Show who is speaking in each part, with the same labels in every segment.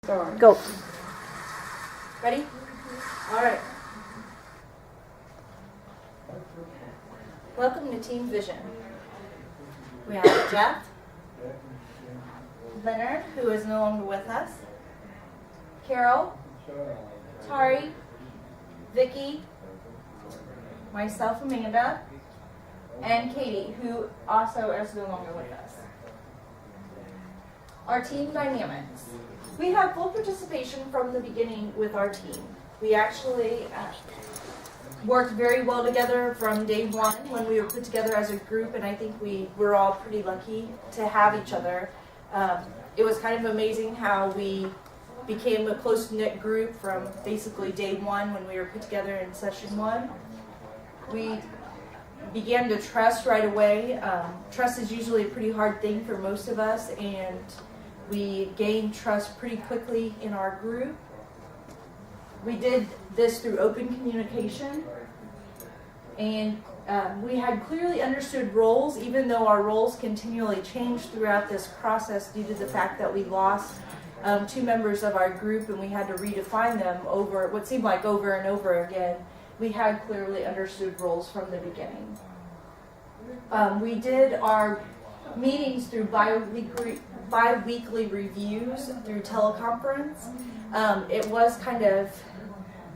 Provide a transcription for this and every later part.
Speaker 1: Go.
Speaker 2: Ready? All right. Welcome to Team Vision. We have Jeff, Leonard, who is no longer with us, Carol, Tari, Vicky, myself, Amanda, and Katie, who also is no longer with us. Our team dynamics. We have full participation from the beginning with our team. We actually worked very well together from day one when we were put together as a group, and I think we were all pretty lucky to have each other. It was kind of amazing how we became a close-knit group from basically day one when we were put together in session one. We began to trust right away. Trust is usually a pretty hard thing for most of us, and we gained trust pretty quickly in our group. We did this through open communication, and we had clearly understood roles, even though our roles continually changed throughout this process due to the fact that we lost two members of our group and we had to redefine them over what seemed like over and over again. We had clearly understood roles from the beginning. We did our meetings through bi-weekly reviews through teleconference. It was kind of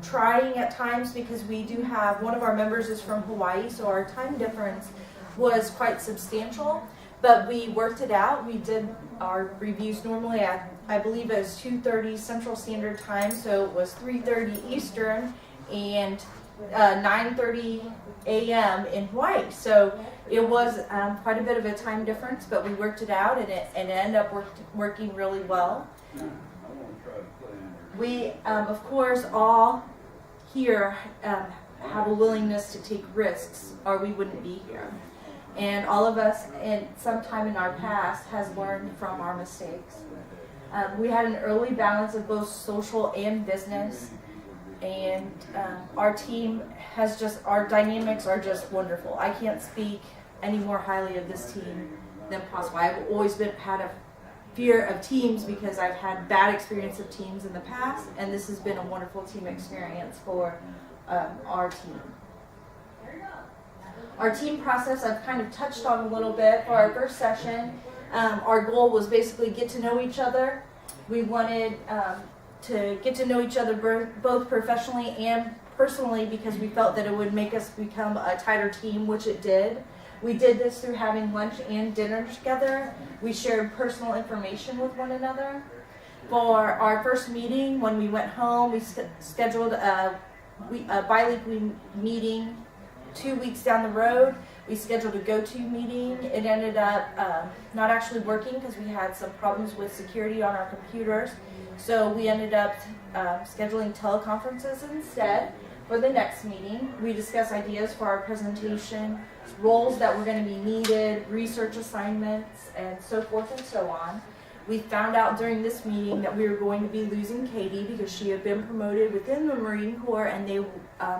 Speaker 2: trying at times because we do have, one of our members is from Hawaii, so our time difference was quite substantial, but we worked it out. We did our reviews normally at, I believe it was 2:30 Central Standard Time, so it was 3:30 Eastern and 9:30 a.m. in Hawaii. So it was quite a bit of a time difference, but we worked it out, and it ended up working really well. We, of course, all here have a willingness to take risks, or we wouldn't be here. And all of us, in some time in our past, has learned from our mistakes. We had an early balance of both social and business. And our team has our dynamics are just wonderful. I can't speak any more highly of this team than possible. I've always had a fear of teams because I've had bad experience of teams in the past, and this has been a wonderful team experience for our team. Our team process I've kind of touched on a little bit. For our first session, our goal was basically get to know each other. We wanted to get to know each other both professionally and personally because we felt that it would make us become a tighter team, which it did. We did this through having lunch and dinner together. We shared personal information with one another. For our first meeting, when we went home, we scheduled a bi-weekly meeting 2 weeks down the road. We scheduled a go-to meeting. It ended up not actually working because we had some problems with security on our computers. So we ended up scheduling teleconferences instead for the next meeting. We discussed ideas for our presentation, roles that were going to be needed, research assignments, and so forth and so on. We found out during this meeting that we were going to be losing Katie because she had been promoted within the Marine Corps, and they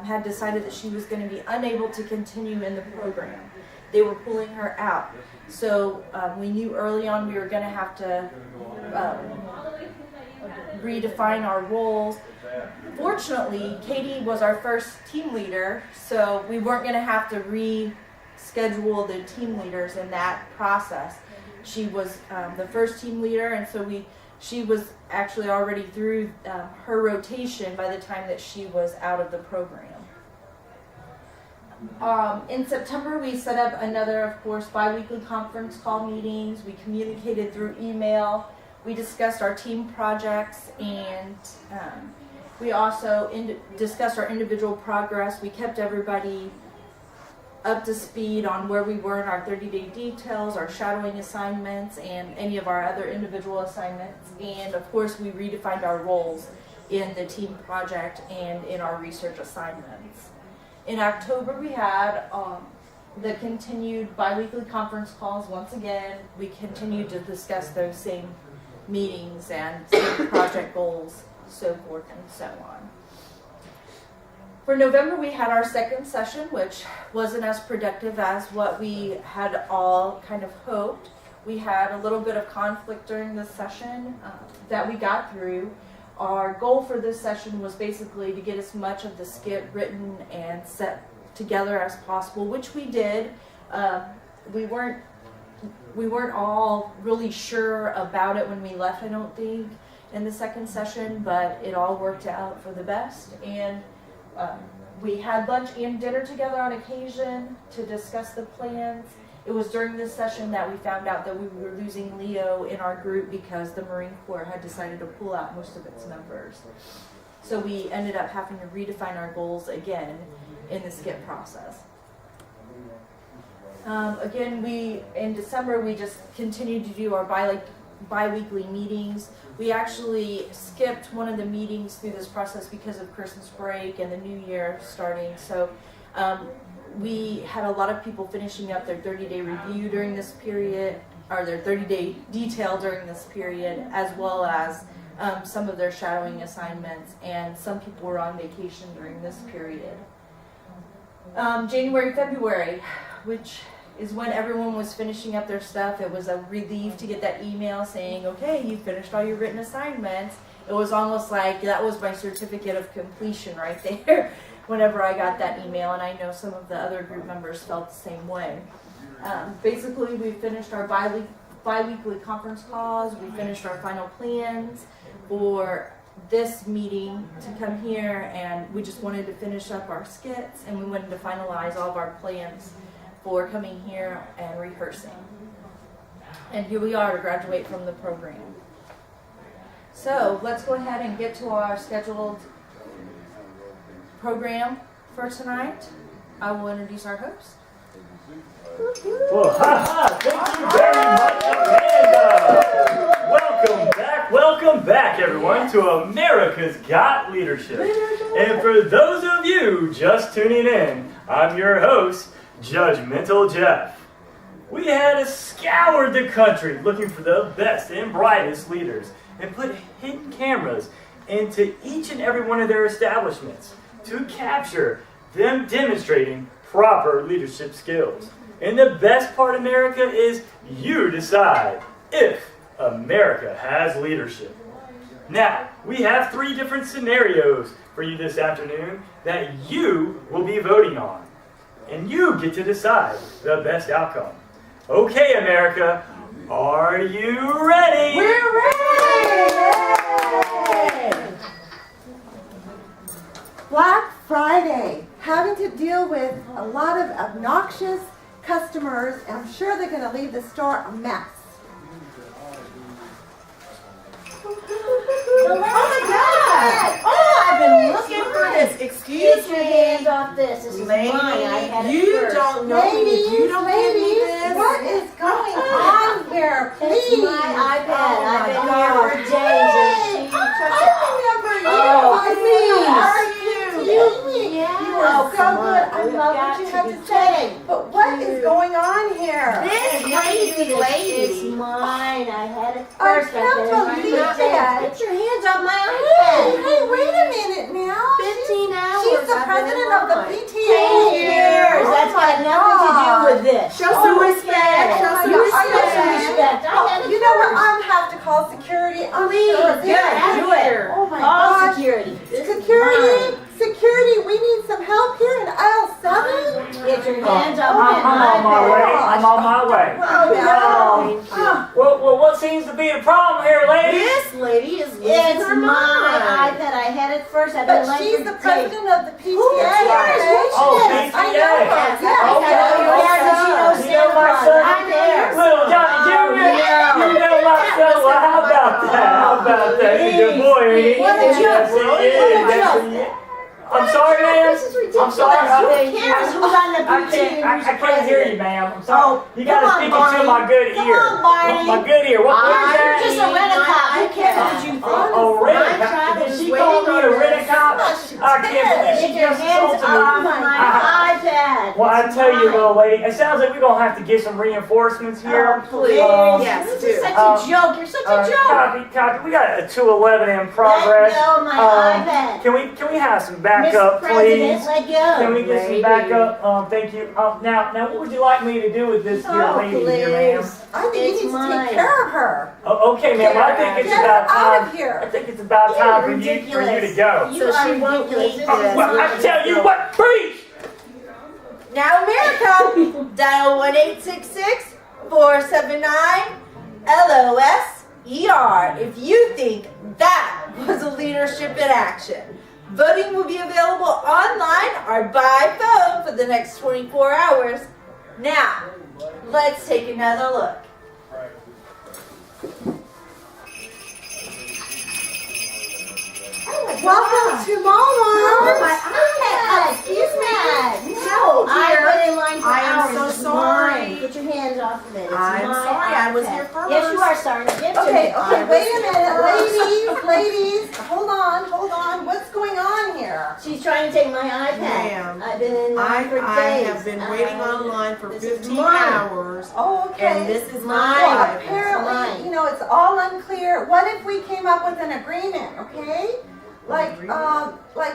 Speaker 2: had decided that she was going to be unable to continue in the program. They were pulling her out. So we knew early on we were going to have to redefine our roles. Fortunately, Katie was our first team leader, so we weren't going to have to reschedule the team leaders in that process. She was the first team leader, and so she was actually already through her rotation by the time that she was out of the program. In September, we set up another, of course, bi-weekly conference call meetings. We communicated through email. We discussed our team projects, and we also discussed our individual progress. We kept everybody up to speed on where we were in our 30-day details, our shadowing assignments, and any of our other individual assignments. And of course, we redefined our roles in the team project and in our research assignments. In October, we had the continued bi-weekly conference calls. Once again, we continued to discuss those same meetings and project goals, so forth and so on. For November, we had our second session, which wasn't as productive as what we had all kind of hoped. We had a little bit of conflict during this session that we got through. Our goal for this session was basically to get as much of the skit written and set together as possible, which we did. We weren't all really sure about it when we left, I don't think, in the second session, but it all worked out for the best. And we had lunch and dinner together on occasion to discuss the plans. It was during this session that we found out that we were losing Leo in our group because the Marine Corps had decided to pull out most of its members. So we ended up having to redefine our goals again in the skit process. Again, in December, we just continued to do our bi-weekly meetings. We actually skipped one of the meetings through this process because of Christmas break and the new year starting. So we had a lot of people finishing up their 30-day review during this period, or their 30-day detail during this period, as well as some of their shadowing assignments, and some people were on vacation during this period. January, February, which is when everyone was finishing up their stuff. It was a relief to get that email saying, okay, you finished all your written assignments. It was almost like that was my certificate of completion right there whenever I got that email, and I know some of the other group members felt the same way. Basically, we finished our bi-weekly conference calls. We finished our final plans for this meeting to come here, and we just wanted to finish up our skits, and we wanted to finalize all of our plans for coming here and rehearsing. And here we are to graduate from the program. So let's go ahead and get to our scheduled program for tonight. I will introduce our host.
Speaker 1: Well, thank you very much, Amanda. Welcome back, everyone, to America's Got Leadership. And for those of you just tuning in, I'm your host, Judgmental Jeff. We had scoured the country looking for the best and brightest leaders and put hidden cameras into each and every one of their establishments to capture them demonstrating proper leadership skills. And the best part, America, is you decide if America has leadership. Now, we have 3 different scenarios for you this afternoon that you will be voting on. And you get to decide the best outcome. Okay, America, are you ready?
Speaker 3: We're ready! Black Friday, having to deal with a lot of obnoxious customers, and I'm sure they're going to leave the store a mess.
Speaker 4: Oh my God! Oh, I've been looking for this. Excuse
Speaker 5: Your
Speaker 4: me.
Speaker 5: hands off this. This is
Speaker 4: Lady,
Speaker 5: mine. I had it
Speaker 4: you
Speaker 5: first.
Speaker 4: don't know me.
Speaker 3: Ladies,
Speaker 4: You don't give me
Speaker 3: ladies,
Speaker 4: this.
Speaker 3: what is going on here?
Speaker 5: It's
Speaker 3: Please.
Speaker 5: my iPad.
Speaker 4: Oh
Speaker 5: I've been
Speaker 4: my
Speaker 5: here for
Speaker 4: God.
Speaker 5: days.
Speaker 3: Hey,
Speaker 5: And she
Speaker 3: I remember you.
Speaker 5: Oh,
Speaker 3: Please.
Speaker 4: are you?
Speaker 5: Yes.
Speaker 3: You are so
Speaker 5: Come
Speaker 3: good.
Speaker 5: on,
Speaker 3: I
Speaker 5: we've
Speaker 3: love
Speaker 5: got
Speaker 3: what you
Speaker 5: to
Speaker 3: had
Speaker 5: be
Speaker 3: to say.
Speaker 5: kidding.
Speaker 3: But what is going on here?
Speaker 4: This crazy
Speaker 5: It's
Speaker 4: lady.
Speaker 5: mine. I had it
Speaker 3: I
Speaker 5: first.
Speaker 3: can't
Speaker 5: I've been
Speaker 3: believe
Speaker 5: here for days.
Speaker 3: that.
Speaker 5: Get your hands off my
Speaker 3: Hey,
Speaker 5: iPad.
Speaker 3: wait a minute now.
Speaker 5: 15 hours.
Speaker 3: She's the
Speaker 5: I've been
Speaker 3: president
Speaker 5: in
Speaker 3: of the
Speaker 5: line.
Speaker 3: PTA.
Speaker 5: 10 years.
Speaker 3: Oh
Speaker 5: That's
Speaker 3: my
Speaker 5: got nothing to do
Speaker 3: God.
Speaker 5: with this.
Speaker 4: Show some respect.
Speaker 3: Oh
Speaker 4: Show
Speaker 3: my
Speaker 4: some
Speaker 3: God.
Speaker 5: Show some
Speaker 4: respect.
Speaker 5: respect. I had it
Speaker 3: You know what?
Speaker 5: first.
Speaker 3: I'm have to call security. I'm
Speaker 5: Please,
Speaker 3: sure of
Speaker 5: get
Speaker 3: this.
Speaker 5: out of here.
Speaker 3: Oh my
Speaker 5: Call
Speaker 3: gosh.
Speaker 5: security. This is
Speaker 3: Security,
Speaker 5: mine.
Speaker 3: security, we need some help here in aisle 7.
Speaker 5: Get your hands off
Speaker 3: Oh,
Speaker 5: my
Speaker 1: I'm on my
Speaker 5: iPad.
Speaker 1: way. I'm on my way.
Speaker 3: Oh no.
Speaker 1: Well, what seems to be the problem here, ladies?
Speaker 4: This lady is losing
Speaker 5: It's
Speaker 4: her
Speaker 5: my
Speaker 4: mind.
Speaker 5: iPad. I had it first. I've been
Speaker 3: But
Speaker 5: late
Speaker 3: she's
Speaker 5: for
Speaker 3: the
Speaker 5: days.
Speaker 3: president of the PTA.
Speaker 5: cares who she
Speaker 1: Oh,
Speaker 5: is?
Speaker 3: I know her.
Speaker 5: Yes,
Speaker 3: Yeah.
Speaker 5: I
Speaker 1: Okay.
Speaker 5: know who cares if she knows
Speaker 1: You know
Speaker 5: Santa
Speaker 1: my
Speaker 5: Claus.
Speaker 1: son?
Speaker 5: I care.
Speaker 1: Little Johnny Jr. You know my son. Well, how about that? How about that? He's a good boy, ain't he?
Speaker 5: What a joke.
Speaker 1: Yes, he
Speaker 5: What a
Speaker 1: is. Yes,
Speaker 5: joke.
Speaker 1: he is. I'm sorry, ma'am.
Speaker 5: This is ridiculous.
Speaker 1: I'm sorry.
Speaker 5: Who cares who's on the
Speaker 1: I
Speaker 5: PTA and who's the
Speaker 1: can't hear you,
Speaker 5: president?
Speaker 1: ma'am. I'm sorry.
Speaker 5: Oh,
Speaker 1: You gotta
Speaker 5: come on,
Speaker 1: speak into
Speaker 5: Barney.
Speaker 1: my good
Speaker 5: Come
Speaker 1: ear.
Speaker 5: on, Barney.
Speaker 1: My good ear. What is
Speaker 5: You're
Speaker 1: that?
Speaker 5: just a rent-a-cop. Who cares what you think?
Speaker 1: Oh, rent-a-cop?
Speaker 5: My
Speaker 1: Did
Speaker 5: child
Speaker 1: she
Speaker 5: is
Speaker 1: call
Speaker 5: waiting
Speaker 1: me
Speaker 5: on
Speaker 1: a
Speaker 5: this.
Speaker 1: rent-a-cop? I can't believe
Speaker 5: Get
Speaker 1: she
Speaker 5: your
Speaker 1: just
Speaker 5: hands
Speaker 1: insulted
Speaker 5: off
Speaker 1: me.
Speaker 5: my iPad. bad.
Speaker 1: Well, I
Speaker 5: It's
Speaker 1: tell you,
Speaker 5: mine.
Speaker 1: little lady, it sounds like we're gonna have to get some reinforcements here.
Speaker 5: Oh, please.
Speaker 4: Yes,
Speaker 5: This
Speaker 4: do.
Speaker 5: is such a joke. You're such a joke.
Speaker 1: Copy. We got a 211 in progress.
Speaker 5: Let go of my iPad.
Speaker 1: Can we have some
Speaker 5: Mr.
Speaker 1: backup,
Speaker 5: President,
Speaker 1: please?
Speaker 5: let go.
Speaker 1: Can we get some backup? Thank you. Now, what would you like me to do with this here
Speaker 5: Oh,
Speaker 1: lady here, ma'am?
Speaker 5: please.
Speaker 3: I think
Speaker 5: It's
Speaker 3: you need to
Speaker 5: mine.
Speaker 3: take care of her.
Speaker 1: Oh, okay, ma'am. I think it's
Speaker 3: Get her
Speaker 1: about
Speaker 3: out
Speaker 1: time.
Speaker 3: of here.
Speaker 1: I think it's about time for you to
Speaker 5: ridiculous.
Speaker 1: go.
Speaker 5: You
Speaker 4: So
Speaker 5: are
Speaker 4: she won't
Speaker 5: ridiculous.
Speaker 4: leave
Speaker 5: This
Speaker 4: this.
Speaker 5: is
Speaker 1: Well, I
Speaker 5: mine.
Speaker 1: tell you what, preach!
Speaker 4: Now, America, dial 1-866-479-LOSER if you think that was a leadership in action. Voting will be available online or by phone for the next 24 hours. Now, let's take another look.
Speaker 3: Welcome to Walmart.
Speaker 5: My iPad. Excuse me. No, I
Speaker 4: dear.
Speaker 5: went in line for
Speaker 4: I am
Speaker 5: hours.
Speaker 4: so
Speaker 5: It's
Speaker 4: sorry.
Speaker 5: mine. Get your hands off of it. It's
Speaker 4: I'm
Speaker 5: my
Speaker 4: sorry, I was
Speaker 5: iPad.
Speaker 4: here first.
Speaker 5: Yes, you are sorry. Give it to
Speaker 3: Okay,
Speaker 5: me.
Speaker 3: okay, wait a minute, ladies, hold on. What's going on here?
Speaker 5: She's trying to take my iPad.
Speaker 4: Ma'am,
Speaker 5: I've been in line for days.
Speaker 4: I have been waiting online for
Speaker 5: This is
Speaker 4: 15
Speaker 5: mine.
Speaker 4: hours,
Speaker 3: Oh, okay.
Speaker 4: and this is
Speaker 5: Mine.
Speaker 4: my
Speaker 3: Well,
Speaker 4: iPad.
Speaker 3: apparently,
Speaker 5: Mine.
Speaker 3: you know, it's all unclear. What if we came up with an agreement, okay? Like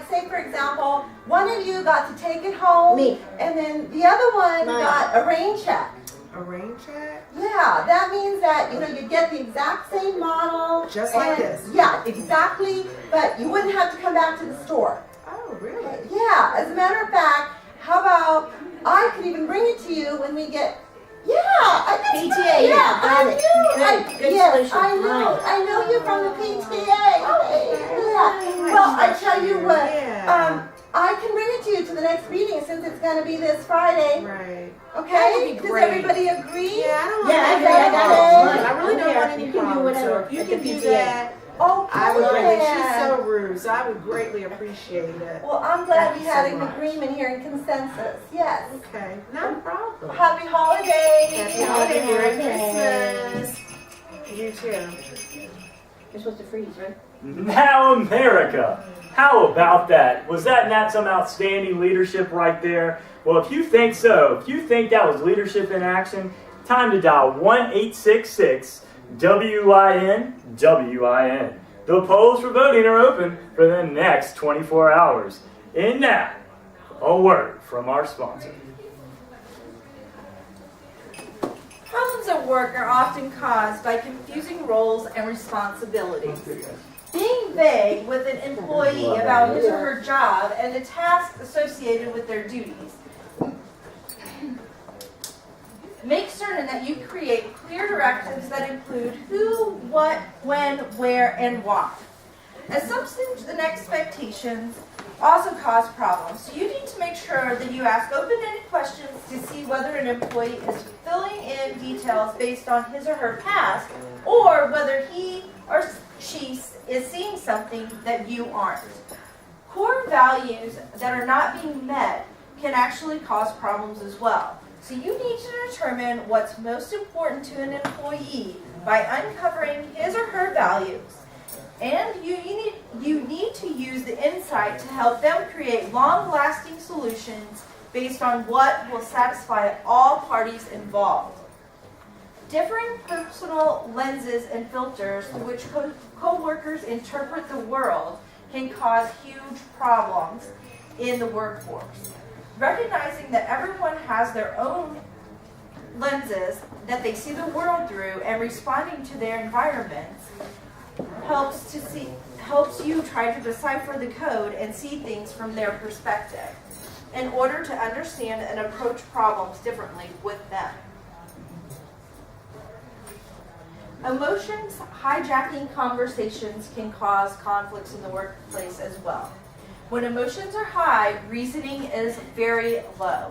Speaker 3: say for example, one of you got to take it home,
Speaker 5: Me.
Speaker 3: and then the other one
Speaker 5: Mine.
Speaker 3: got a rain check.
Speaker 4: A rain check?
Speaker 3: Yeah, that means that, you know, you get the exact same model.
Speaker 4: Just like
Speaker 3: and-
Speaker 4: this.
Speaker 3: Yeah, exactly, but you wouldn't have to come back to the store.
Speaker 4: Oh, really?
Speaker 3: Yeah, as a matter of fact, how about I could even bring it to you when we get. Yeah, I guess.
Speaker 5: PTA, yeah,
Speaker 3: I
Speaker 5: got it.
Speaker 3: knew.
Speaker 5: Good
Speaker 3: Yes,
Speaker 5: solution.
Speaker 3: I know.
Speaker 5: Right.
Speaker 3: I know you from the PTA. Yeah. Well, I tell you what.
Speaker 4: Yeah.
Speaker 3: I can bring it to you to the next meeting since it's going to be this Friday.
Speaker 4: Right.
Speaker 3: Okay?
Speaker 4: That would be
Speaker 3: Does
Speaker 4: great.
Speaker 3: everybody agree?
Speaker 4: Yeah, I don't want
Speaker 5: Yeah, I
Speaker 4: any
Speaker 5: agree. I got it.
Speaker 4: problems. I really
Speaker 5: I'm
Speaker 4: don't
Speaker 5: here.
Speaker 4: want any
Speaker 5: You can do
Speaker 4: problems. So
Speaker 5: whatever
Speaker 4: if you
Speaker 5: at
Speaker 4: can
Speaker 5: the
Speaker 4: do
Speaker 5: PTA.
Speaker 4: that,
Speaker 3: Okay.
Speaker 4: I would greatly. She's so rude, so I would greatly appreciate it.
Speaker 3: Well, I'm glad we
Speaker 4: Thank you
Speaker 3: had
Speaker 4: so
Speaker 3: an
Speaker 4: much.
Speaker 3: agreement here in consensus. Yes.
Speaker 4: Okay, not a problem.
Speaker 3: Happy holidays.
Speaker 4: Happy holiday, Merry
Speaker 5: holidays.
Speaker 4: Christmas. You too.
Speaker 5: You're supposed to freeze, right?
Speaker 1: Now, America. How about that? Was that not some outstanding leadership right there? Well, if you think so, if you think that was leadership in action, time to dial 1-866-WIN-WIN. The polls for voting are open for the next 24 hours. And now, a word from our sponsor.
Speaker 2: Problems at work are often caused by confusing roles and responsibilities. Being vague with an employee about his or her job and the tasks associated with their duties. Make certain that you create clear directives that include who, what, when, where, and why. Assumptions and expectations also cause problems, so you need to make sure that you ask open-ended questions to see whether an employee is filling in details based on his or her past, or whether he or she is seeing something that you aren't. Core values that are not being met can actually cause problems as well. So you need to determine what's most important to an employee by uncovering his or her values. And you need to use the insight to help them create long-lasting solutions based on what will satisfy all parties involved. Differing personal lenses and filters through which co-workers interpret the world can cause huge problems in the workforce. Recognizing that everyone has their own lenses that they see the world through and responding to their environments helps you try to decipher the code and see things from their perspective in order to understand and approach problems differently with them. Emotions hijacking conversations can cause conflicts in the workplace as well. When emotions are high, reasoning is very low.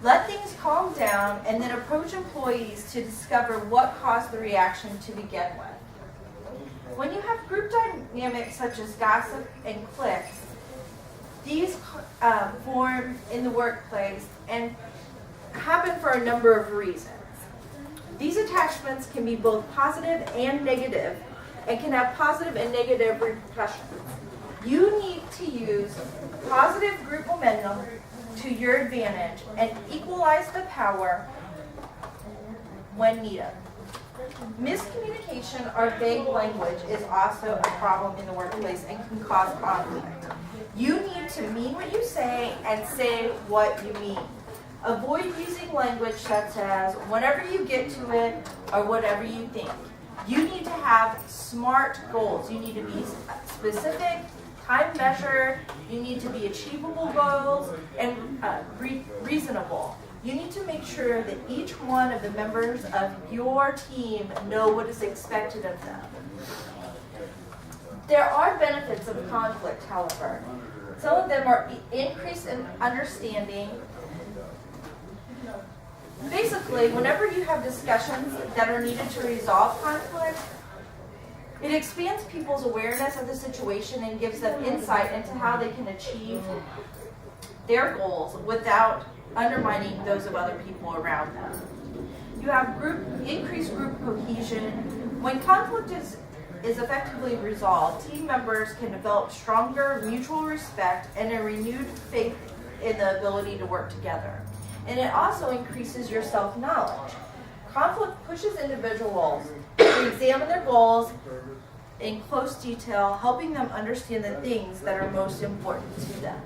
Speaker 2: Let things calm down and then approach employees to discover what caused the reaction to begin with. When you have group dynamics such as gossip and cliques, these form in the workplace and happen for a number of reasons. These attachments can be both positive and negative and can have positive and negative repercussions. You need to use positive group momentum to your advantage and equalize the power when needed. Miscommunication or vague language is also a problem in the workplace and can cause conflict. You need to mean what you say and say what you mean. Avoid using language such as whenever you get to it or whatever you think. You need to have SMART goals. You need to be specific, time measured, you need to be achievable goals, and reasonable. You need to make sure that each one of the members of your team know what is expected of them. There are benefits of conflict, however. Some of them are increase in understanding. Basically, whenever you have discussions that are needed to resolve conflict, it expands people's awareness of the situation and gives them insight into how they can achieve their goals without undermining those of other people around them. You have increased group cohesion. When conflict is effectively resolved, team members can develop stronger mutual respect and a renewed faith in the ability to work together. And it also increases your self-knowledge. Conflict pushes individuals to examine their goals in close detail, helping them understand the things that are most important to them.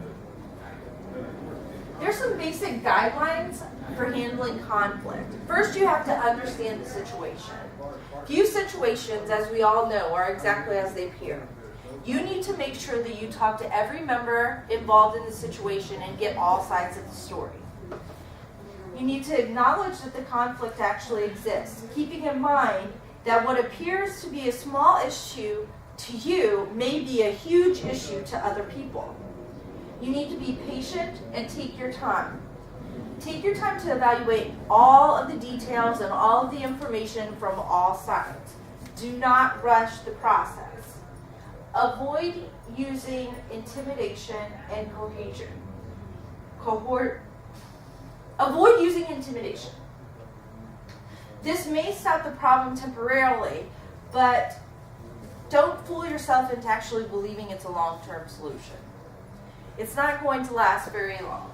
Speaker 2: There's some basic guidelines for handling conflict. First, you have to understand the situation. Few situations, as we all know, are exactly as they appear. You need to make sure that you talk to every member involved in the situation and get all sides of the story. You need to acknowledge that the conflict actually exists, keeping in mind that what appears to be a small issue to you may be a huge issue to other people. You need to be patient and take your time. Take your time to evaluate all of the details and all of the information from all sides. Do not rush the process. Avoid using intimidation and cohesion. Avoid using intimidation. This may stop the problem temporarily, but don't fool yourself into actually believing it's a long-term solution. It's not going to last very long.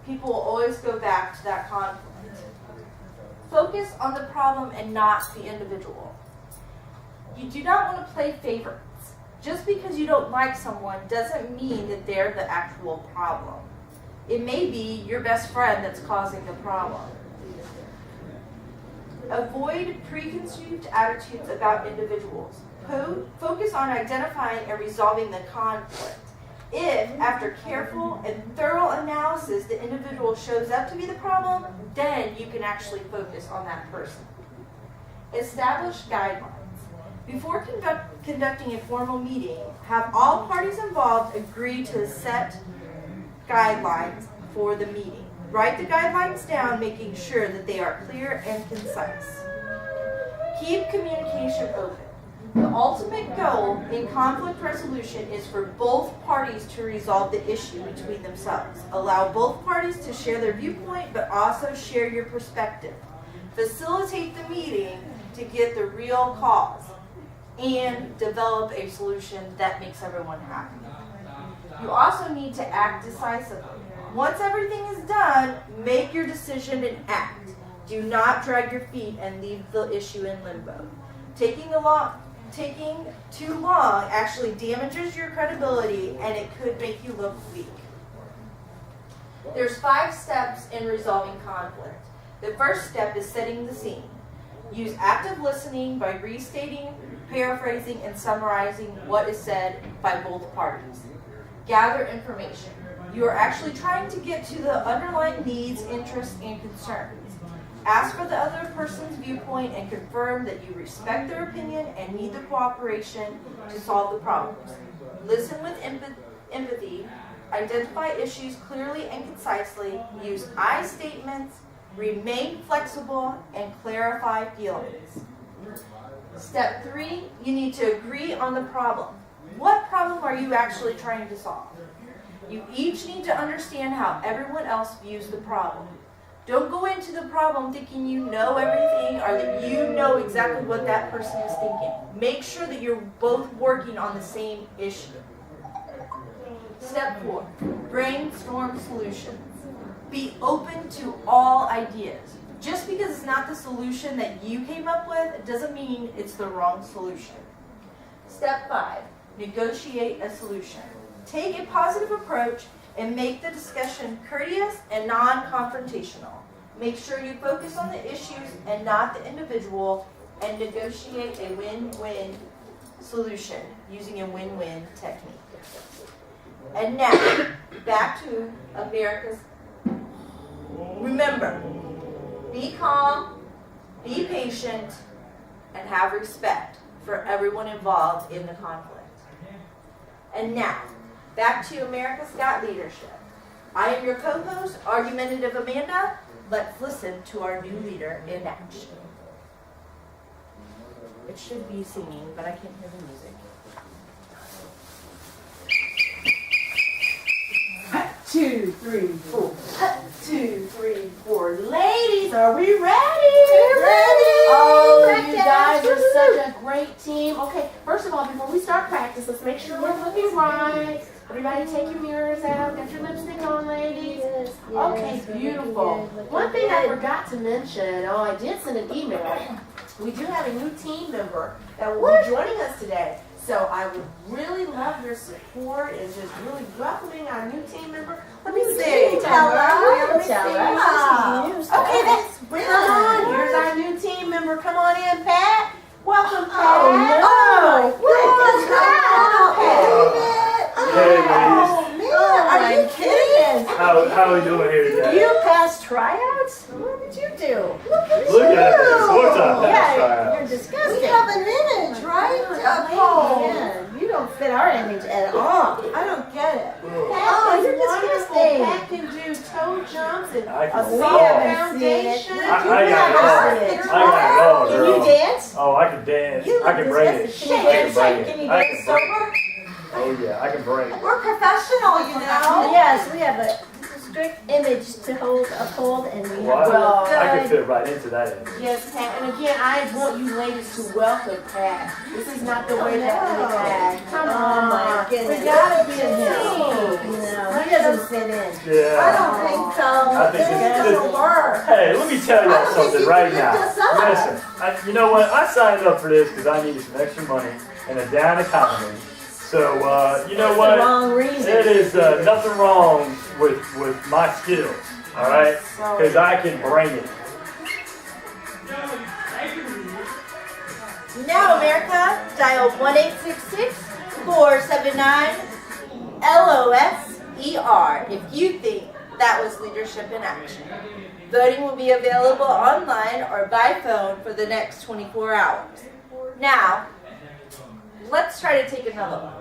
Speaker 2: People will always go back to that conflict. Focus on the problem and not the individual. You do not want to play favorites. Just because you don't like someone doesn't mean that they're the actual problem. It may be your best friend that's causing the problem. Avoid preconceived attitudes about individuals. Focus on identifying and resolving the conflict. If, after careful and thorough analysis, the individual shows up to be the problem, then you can actually focus on that person. Establish guidelines. Before conducting a formal meeting, have all parties involved agree to set guidelines for the meeting. Write the guidelines down, making sure that they are clear and concise. Keep communication open. The ultimate goal in conflict resolution is for both parties to resolve the issue between themselves. Allow both parties to share their viewpoint, but also share your perspective. Facilitate the meeting to get the real cause and develop a solution that makes everyone happy. You also need to act decisively. Once everything is done, make your decision and act. Do not drag your feet and leave the issue in limbo. Taking too long actually damages your credibility and it could make you look weak. There's 5 steps in resolving conflict. The first step is setting the scene. Use active listening by restating, paraphrasing, and summarizing what is said by both parties. Gather information. You are actually trying to get to the underlying needs, interests, and concerns. Ask for the other person's viewpoint and confirm that you respect their opinion and need the cooperation to solve the problems. Listen with empathy. Identify issues clearly and concisely. Use I statements. Remain flexible and clarify feelings. Step 3, you need to agree on the problem. What problem are you actually trying to solve? You each need to understand how everyone else views the problem. Don't go into the problem thinking you know everything or that you know exactly what that person is thinking. Make sure that you're both working on the same issue. Step 4, brainstorm solutions. Be open to all ideas. Just because it's not the solution that you came up with, it doesn't mean it's the wrong solution. Step 5, negotiate a solution. Take a positive approach and make the discussion courteous and non-confrontational. Make sure you focus on the issues and not the individual, and negotiate a win-win solution using a win-win technique. And now, back to America's. Remember, be calm, be patient, and have respect for everyone involved in the conflict. And now, back to America's Got Leadership. I am your co-host, Argumentative Amanda. Let's listen to our new leader in action. It should be singing, but I can't hear the music. 2, 3, 4. 2, 3, 4. Ladies, are we ready?
Speaker 5: Oh,
Speaker 6: You guys are such a great team. Okay, first of all, before we start practice, let's make sure we're looking right. Everybody take your mirrors out. Get your lipstick on, ladies. Okay, beautiful. One thing I forgot to mention, I did send an email. We do have a new team member that will be joining us today. So I would really love your support and just really welcoming our new team member. Let me see.
Speaker 3: Tell her.
Speaker 6: Okay, that's really come on. Here's our new team member. Come on in, Pat. Welcome, Pat.
Speaker 1: Hey, ladies.
Speaker 3: Are you kidding?
Speaker 1: How are we doing here today?
Speaker 5: You passed tryouts? What did you do?
Speaker 1: Look at this. What's up,
Speaker 5: Yeah, you're
Speaker 1: that
Speaker 5: disgusting.
Speaker 3: We have an image, right?
Speaker 5: Yeah, you don't fit our image at all.
Speaker 3: I don't get it.
Speaker 6: Pat
Speaker 5: you're
Speaker 6: is wonderful.
Speaker 5: disgusting.
Speaker 6: Pat can do toe jumps and
Speaker 1: I can
Speaker 6: a
Speaker 1: walk.
Speaker 6: solid
Speaker 5: We haven't seen it.
Speaker 6: foundation.
Speaker 1: I got it all. I got it all,
Speaker 5: Can
Speaker 1: girl.
Speaker 5: you dance?
Speaker 1: Oh, I can dance.
Speaker 5: You
Speaker 1: I can bring it.
Speaker 5: disgusting.
Speaker 1: I can bring it.
Speaker 5: Can you
Speaker 1: I
Speaker 5: dance
Speaker 1: can bring it.
Speaker 5: sober?
Speaker 1: Oh yeah, I can bring it.
Speaker 3: We're professional, you know.
Speaker 5: Yes, we have a strict image to uphold, and we have
Speaker 1: Well,
Speaker 5: to
Speaker 1: I
Speaker 5: look
Speaker 1: can
Speaker 5: good.
Speaker 1: fit right into that image.
Speaker 6: Yes, Pat. And again, I want you ladies to welcome Pat. This is not the way that we act. Come
Speaker 5: Oh
Speaker 6: on.
Speaker 5: my goodness.
Speaker 6: We gotta be a team.
Speaker 5: No, he doesn't fit in.
Speaker 1: Yeah.
Speaker 3: I don't think so.
Speaker 1: I think
Speaker 3: This
Speaker 1: this-
Speaker 3: doesn't work.
Speaker 1: Hey, let me tell
Speaker 3: I
Speaker 1: y'all
Speaker 3: don't think
Speaker 1: something
Speaker 3: you
Speaker 1: right
Speaker 3: can
Speaker 1: now.
Speaker 3: lift us up.
Speaker 1: Listen, you know what? I signed up for this because I needed some extra money in a down economy. So, you know
Speaker 5: That's
Speaker 1: what?
Speaker 5: the wrong reason.
Speaker 1: It is nothing wrong with my skills, all right? Because I can bring it.
Speaker 2: Now, America, dial 1-866-479-LOSER if you think that was leadership in action. Voting will be available online or by phone for the next 24 hours. Now, let's try to take another one.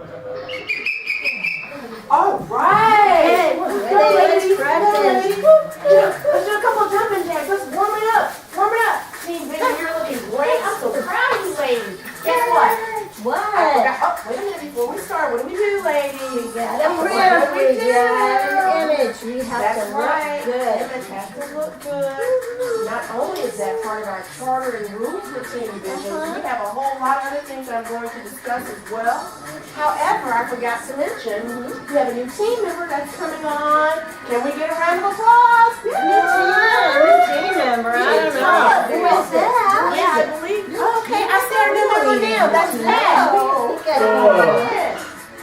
Speaker 6: All right.
Speaker 5: Hey,
Speaker 6: Let's
Speaker 5: ready,
Speaker 6: go, ladies.
Speaker 5: let's practice.
Speaker 6: Let's do a couple of jumping jacks. Let's warm it up. Warm it up. Team Vision, you're looking great. I'm so proud of you, ladies. Guess what?
Speaker 5: What?
Speaker 6: I forgot. Oh, wait a minute. Before we start, what do we do, ladies?
Speaker 5: Got a
Speaker 6: What
Speaker 5: prayer.
Speaker 6: do we
Speaker 5: We
Speaker 6: do?
Speaker 5: got an image. We have
Speaker 6: That's
Speaker 5: to look
Speaker 6: right.
Speaker 5: good.
Speaker 6: Image has to look good. Not only is that part of our charter and rules for Team Vision, we have a whole lot of other things I'm going to discuss as well. However, I forgot to mention, we have a new team member that's coming on. Can we get a round of applause?
Speaker 5: New team member. I don't know.
Speaker 3: Who is that?
Speaker 6: Yeah, I believe. Okay, I see our new member now. That's Pat.
Speaker 5: Look at
Speaker 6: Yes.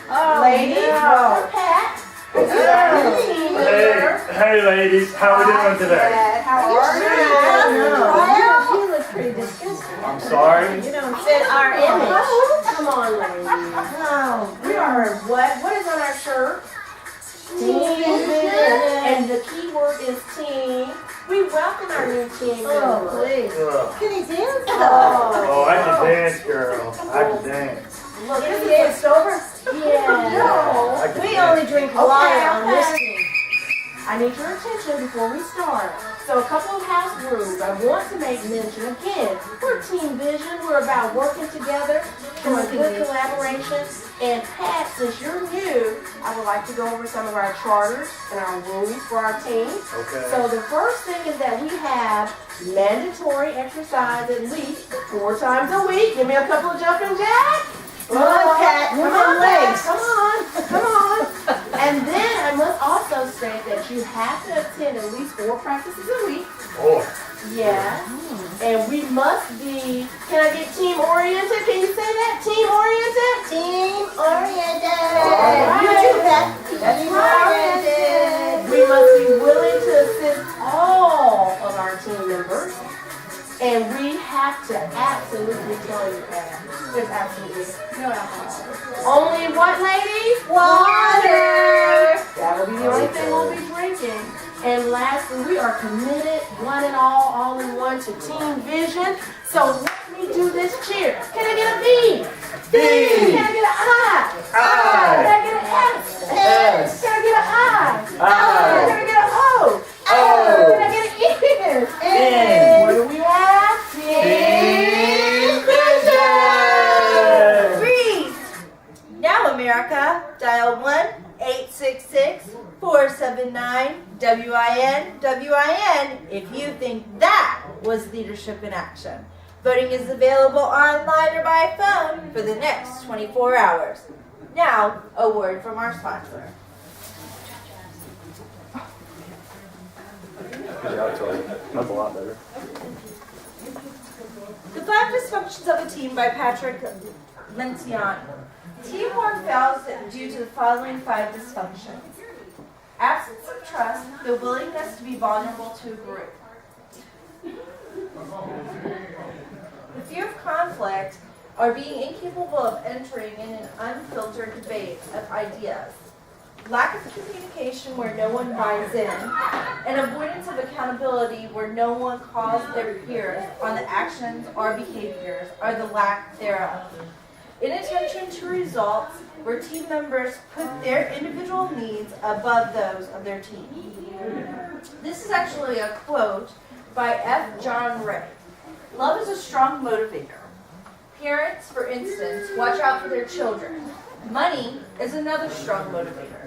Speaker 5: Oh,
Speaker 6: Ladies, welcome Pat. This is our new team member.
Speaker 1: Hey, ladies, how we doing today?
Speaker 6: Pat, how are you?
Speaker 5: You look pretty disgusting.
Speaker 1: I'm sorry.
Speaker 5: You don't fit our image.
Speaker 6: Come on, ladies.
Speaker 5: Oh,
Speaker 6: We are what? What is on our shirt? Team Vision. And the key word is team. We welcome our new team
Speaker 5: oh,
Speaker 6: member.
Speaker 5: please.
Speaker 1: Ugh.
Speaker 3: Can he dance?
Speaker 1: Oh, I can dance, girl. I can dance.
Speaker 6: Look,
Speaker 5: Can
Speaker 6: this
Speaker 5: you
Speaker 6: is
Speaker 5: dance sober?
Speaker 6: Yeah. No.
Speaker 1: I can
Speaker 5: We
Speaker 1: dance.
Speaker 5: only drink water on this team.
Speaker 6: I need your attention before we start. So a couple of house rules I want to make mention. Again, we're Team Vision. We're about working together, doing good collaboration. And Pat, since you're new, I would like to go over some of our charters and our rules for our team.
Speaker 1: Okay.
Speaker 6: So the first thing is that we have mandatory exercise at least 4 times a week. Give me a couple of jumping jacks.
Speaker 5: Come on, Pat.
Speaker 6: Come
Speaker 5: Move
Speaker 6: on,
Speaker 5: them
Speaker 6: Pat.
Speaker 5: legs.
Speaker 6: Come on. Come on. And then I must also state that but you have to attend at least 4 practices a week.
Speaker 1: Oh,
Speaker 6: Yeah. And we must be, can I get team oriented? Can you say that? Team oriented?
Speaker 5: Team oriented.
Speaker 6: Alright.
Speaker 5: You too, Beth.
Speaker 6: That's
Speaker 5: Team
Speaker 6: right.
Speaker 5: oriented.
Speaker 6: We must be willing to assist all of our team members. And we have to absolutely tell you that there's absolutely no alcohol. Only what, ladies?
Speaker 5: Water.
Speaker 6: That will be the only thing we'll be drinking. And lastly, we are committed, one and all in one, to Team Vision. So let me do this cheer. Can I get a B?
Speaker 1: B.
Speaker 6: Can I get an I?
Speaker 1: I.
Speaker 6: Can I get an S?
Speaker 1: S.
Speaker 6: Can I get an I?
Speaker 1: I.
Speaker 6: Can I get an O?
Speaker 1: O.
Speaker 6: Can I get an N?
Speaker 1: N.
Speaker 6: What do we have?
Speaker 1: Team Vision.
Speaker 4: Freeze! Now, America, dial 1-866-479-WIN if you think that was leadership in action. Voting is available online or by phone for the next 24 hours. Now, a word from our sponsor.
Speaker 1: That's a lot better.
Speaker 4: The 5 Dysfunctions of a Team by Patrick Lencioni. Teamwork fails due to the following 5 dysfunctions. Absence of trust, the willingness to be vulnerable to a group. The fear of conflict, or being incapable of entering in an unfiltered debate of ideas. Lack of communication where no one buys in, and avoidance of accountability where no one calls their peers on the actions or behaviors or the lack thereof. Inattention to results where team members put their individual needs above those of their team. This is actually a quote by F. John Ray. Love is a strong motivator. Parents, for instance, watch out for their children. Money is another strong motivator.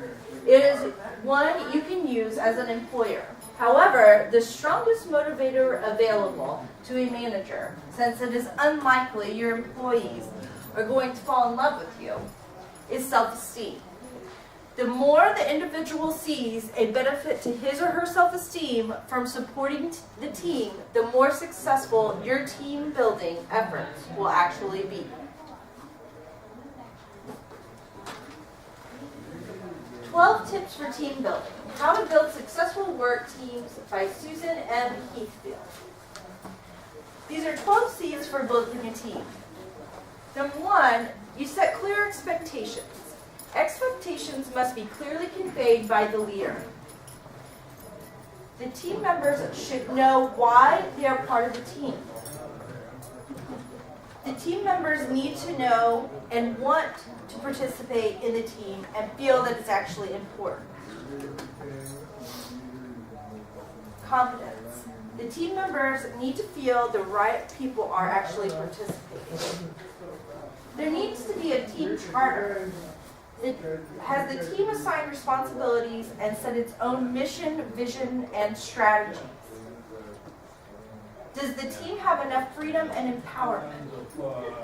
Speaker 4: It is one you can use as an employer. However, the strongest motivator available to a manager, since it is unlikely your employees are going to fall in love with you, is self-esteem. The more the individual sees a benefit to his or her self-esteem from supporting the team, the more successful your team building efforts will actually be. 12 tips for team building. How to build successful work teams by Susan M. Heathfield. These are 12 C's for building a team. Number 1, you set clear expectations. Expectations must be clearly conveyed by the leader. The team members should know why they are part of the team. The team members need to know and want to participate in the team and feel that it's actually important. Confidence. The team members need to feel the right people are actually participating. There needs to be a team charter that has the team assign responsibilities and set its own mission, vision, and strategies. Does the team have enough freedom and empowerment?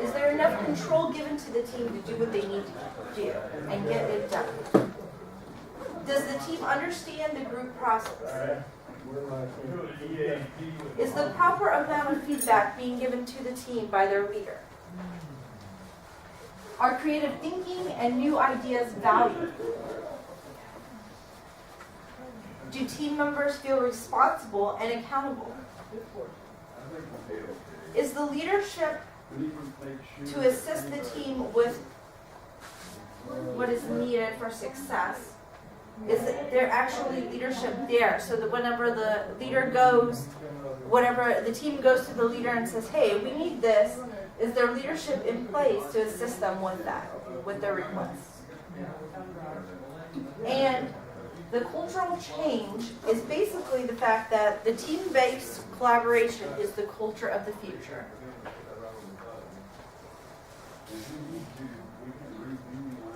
Speaker 4: Is there enough control given to the team to do what they need to do and get it done? Does the team understand the group process? Is the proper amount of feedback being given to the team by their leader? Are creative thinking and new ideas valued? Do team members feel responsible and accountable? Is the leadership to assist the team with what is needed for success? Is there actually leadership there so that whenever the leader goes, whenever the team goes to the leader and says, hey, we need this, is there leadership in place to assist them with that, with their requests? And the cultural change is basically the fact that the team-based collaboration is the culture of the future.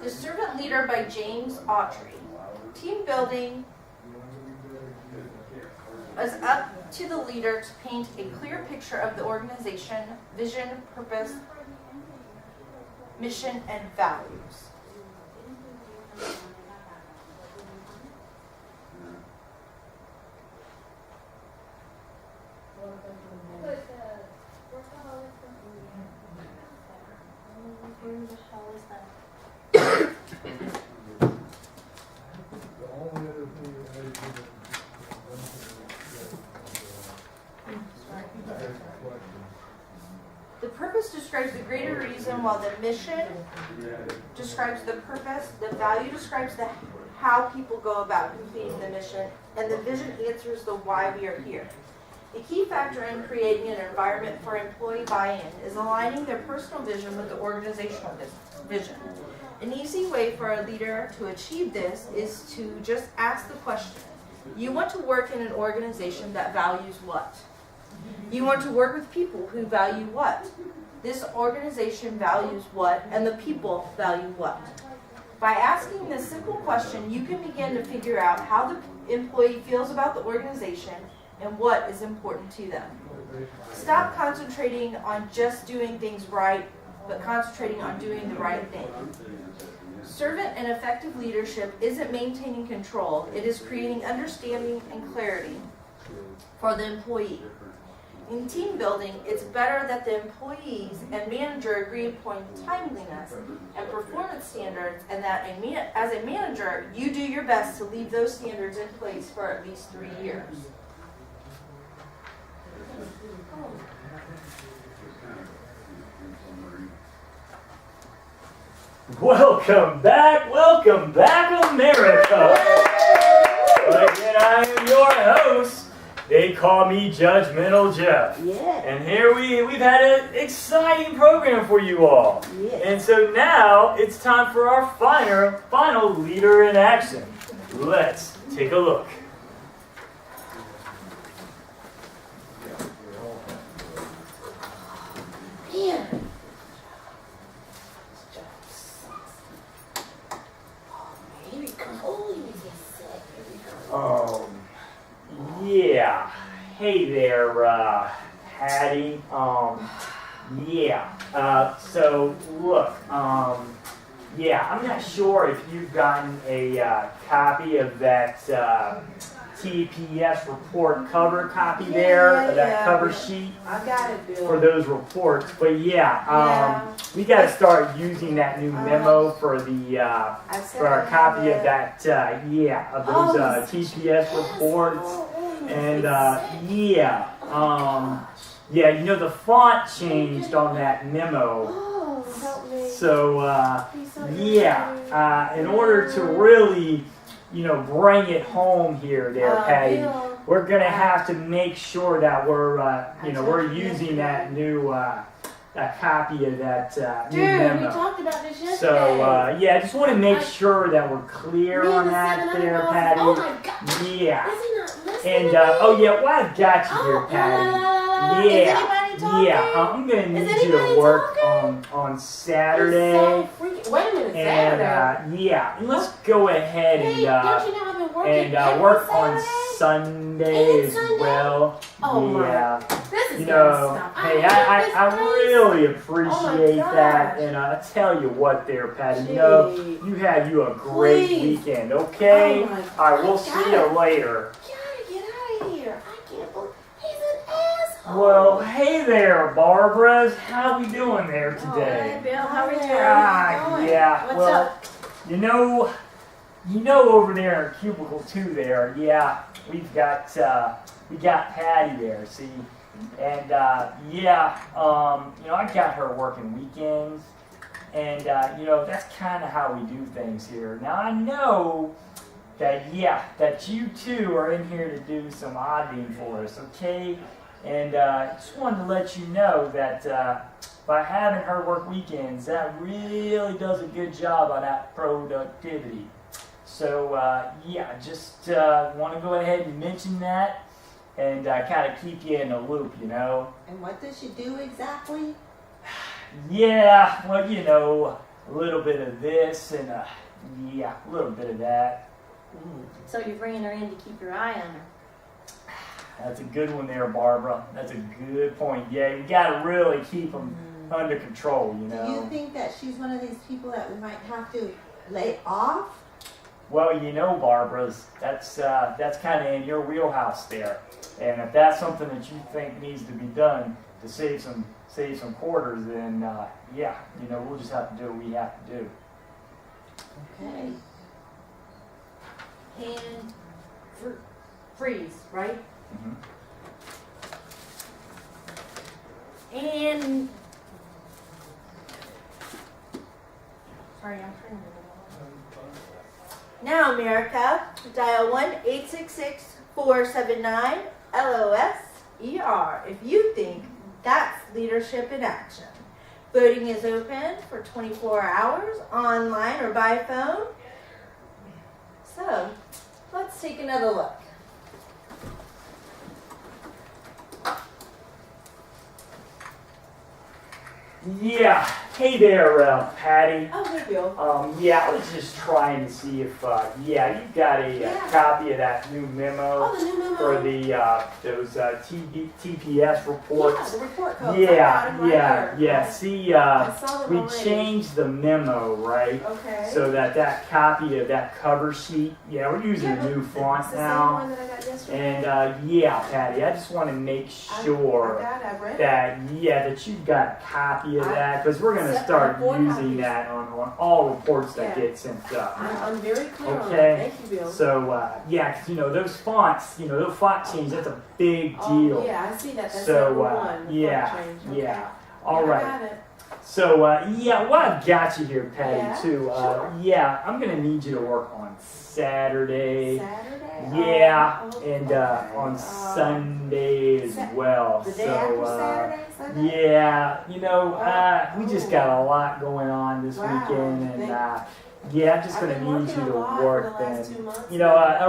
Speaker 4: The Servant Leader by James Autry. Team building is up to the leader to paint a clear picture of the organization, vision, purpose, mission, and values. while the mission describes the purpose, the value describes how people go about completing the mission, and the vision answers the why we are here. A key factor in creating an environment for employee buy-in is aligning their personal vision with the organizational vision. An easy way for a leader to achieve this is to just ask the question, you want to work in an organization that values what? You want to work with people who value what? This organization values what, and the people value what? By asking this simple question, you can begin to figure out how the employee feels about the organization and what is important to them. Stop concentrating on just doing things right, but concentrating on doing the right thing. Servant and effective leadership isn't maintaining control, it is creating understanding and clarity for the employee. In team building, it's better that the employees and manager agree upon timeliness and performance standards, and that as a manager, you do your best to leave those standards in place for at least 3 years.
Speaker 1: Welcome back, America! Again, I am your host. They call me Judgmental Jeff.
Speaker 4: Yeah.
Speaker 1: And here we've had an exciting program for you all.
Speaker 4: Yeah.
Speaker 1: And so now it's time for our final leader in action. Let's take a look.
Speaker 6: Man. Here we go. Oh, he was just sick.
Speaker 1: Yeah. Hey there, Patty. Yeah. So look, yeah, I'm not sure if you've gotten a copy of that TPS report cover copy there, that cover sheet
Speaker 4: I got it, Bill.
Speaker 1: for those reports. But yeah, we got to start using that new memo for the for our copy of that of those TPS reports. And yeah, you know, the font changed on that memo.
Speaker 6: Oh, help me.
Speaker 1: So
Speaker 6: Please help
Speaker 1: in order to really, you know, bring it home here, there, Patty,
Speaker 6: Bill.
Speaker 1: we're gonna have to make sure that we're, we're using that new that copy of that new
Speaker 6: Dude, we
Speaker 1: memo.
Speaker 6: talked about this yesterday.
Speaker 1: So I just want to make sure that we're clear
Speaker 6: Me
Speaker 1: on
Speaker 6: and the
Speaker 1: that
Speaker 6: 700
Speaker 1: there,
Speaker 6: girls-
Speaker 1: Patty.
Speaker 6: Oh my God.
Speaker 1: Yeah.
Speaker 6: Is he not listening
Speaker 1: And
Speaker 6: to me?
Speaker 1: well, I've got you here, Patty.
Speaker 6: Is anybody talking?
Speaker 1: Yeah, I'm gonna need
Speaker 6: Is
Speaker 1: you to
Speaker 6: anybody
Speaker 1: work
Speaker 6: talking?
Speaker 1: on Saturday.
Speaker 6: So freaking, wait a minute, Saturday.
Speaker 1: And let's go ahead
Speaker 6: Hey, don't you know I've been working every
Speaker 1: work on
Speaker 6: Saturday?
Speaker 1: Sunday
Speaker 6: And
Speaker 1: as
Speaker 6: Sunday?
Speaker 1: well.
Speaker 6: Oh
Speaker 1: yeah.
Speaker 6: This is
Speaker 1: You
Speaker 6: gonna
Speaker 1: know,
Speaker 6: stop.
Speaker 1: hey,
Speaker 6: hate this
Speaker 1: I
Speaker 6: place.
Speaker 1: really appreciate
Speaker 6: gosh.
Speaker 1: that, and I tell you what, there, Patty. You know,
Speaker 4: Gee.
Speaker 1: you had a great
Speaker 6: Please.
Speaker 1: weekend. Okay.
Speaker 6: Oh my
Speaker 1: All right, we'll
Speaker 6: God.
Speaker 1: see you later.
Speaker 6: Gotta get out of here. I can't believe he's an asshole.
Speaker 1: Well, hey there, Barbara. How we doing there today?
Speaker 3: Bill, how are you?
Speaker 1: Yeah.
Speaker 3: What's
Speaker 1: well,
Speaker 3: up?
Speaker 1: you know over there in cubicle 2 there. Yeah, we got Patty there. See, and you know, I got her working weekends, and you know, that's kind of how we do things here. Now I know that you two are in here to do some auditing for us, okay? And just wanted to let you know that by having her work weekends, that really does a good job on that productivity. So just want to go ahead and mention that, and kind of keep you in the loop, you know.
Speaker 3: And what does she do exactly?
Speaker 1: Yeah, well, you know, a little bit of this and a little bit of that.
Speaker 5: So you're bringing her in to keep your eye on her.
Speaker 1: That's a good one there, Barbara. That's a good point. Yeah, you got to really keep them under control, you
Speaker 3: Do
Speaker 1: know.
Speaker 3: you think that she's one of these people that we might have to lay off?
Speaker 1: Well, you know, Barbara's that's kind of in your wheelhouse there, and if that's something that you think needs to be done to save some quarters, then you know, we'll just have to do what we have to do.
Speaker 3: Okay.
Speaker 5: And freeze, right?
Speaker 1: Mhm.
Speaker 5: And
Speaker 6: sorry, I'm trying to.
Speaker 4: Now, America, dial 1-866-479-LOSER if you think that's leadership in action. Voting is open for 24 hours, online or by phone. So, let's take another look.
Speaker 1: Yeah. Hey there, Patty.
Speaker 4: Oh, hey, Bill.
Speaker 1: Yeah, I was just trying to see if, you got a copy of that new memo
Speaker 6: Oh, the new memo.
Speaker 1: for the those TPS reports.
Speaker 6: Yeah, the report codes. I got 'em right
Speaker 1: Yeah.
Speaker 6: here.
Speaker 1: See,
Speaker 6: I saw them
Speaker 1: we
Speaker 6: already.
Speaker 1: changed the memo, right?
Speaker 6: Okay.
Speaker 1: So that copy of that cover sheet, we're using a new font
Speaker 6: It's the same
Speaker 1: now.
Speaker 6: one that I got yesterday.
Speaker 1: And Patty, I just want to make
Speaker 6: I
Speaker 1: sure
Speaker 6: got it, I read it.
Speaker 1: that you've got a copy of
Speaker 6: I-
Speaker 1: that, because we're going to
Speaker 6: Except
Speaker 1: start
Speaker 6: for 4
Speaker 1: using
Speaker 6: copies.
Speaker 1: that on all reports that
Speaker 6: Yeah.
Speaker 1: get sent up.
Speaker 6: I'm very clear on
Speaker 1: Okay.
Speaker 6: that. Thank you, Bill.
Speaker 1: So, because those fonts, those font change, that's a big
Speaker 6: Oh,
Speaker 1: deal.
Speaker 6: yeah, I see that. That's
Speaker 1: So,
Speaker 6: number one. the
Speaker 1: yeah,
Speaker 6: front change. Okay.
Speaker 1: yeah. All
Speaker 6: Yeah,
Speaker 1: right.
Speaker 6: I got it.
Speaker 1: So, while I've got you here, Patty,
Speaker 6: Yeah,
Speaker 1: too,
Speaker 6: sure.
Speaker 1: I'm going to need you to work on Saturday.
Speaker 6: Saturday?
Speaker 1: Yeah,
Speaker 6: Oh,
Speaker 1: and
Speaker 6: okay.
Speaker 1: on Sunday as well.
Speaker 6: The day
Speaker 1: So,
Speaker 6: after Saturday? Sunday?
Speaker 1: yeah, we just got a lot going on this
Speaker 6: Wow.
Speaker 1: weekend, and
Speaker 6: Thank-
Speaker 1: I'm just
Speaker 6: I've
Speaker 1: going to
Speaker 6: been
Speaker 1: need
Speaker 6: working
Speaker 1: you
Speaker 6: a
Speaker 1: to
Speaker 6: lot
Speaker 1: work
Speaker 6: for the last
Speaker 1: then.
Speaker 6: 2 months.
Speaker 1: A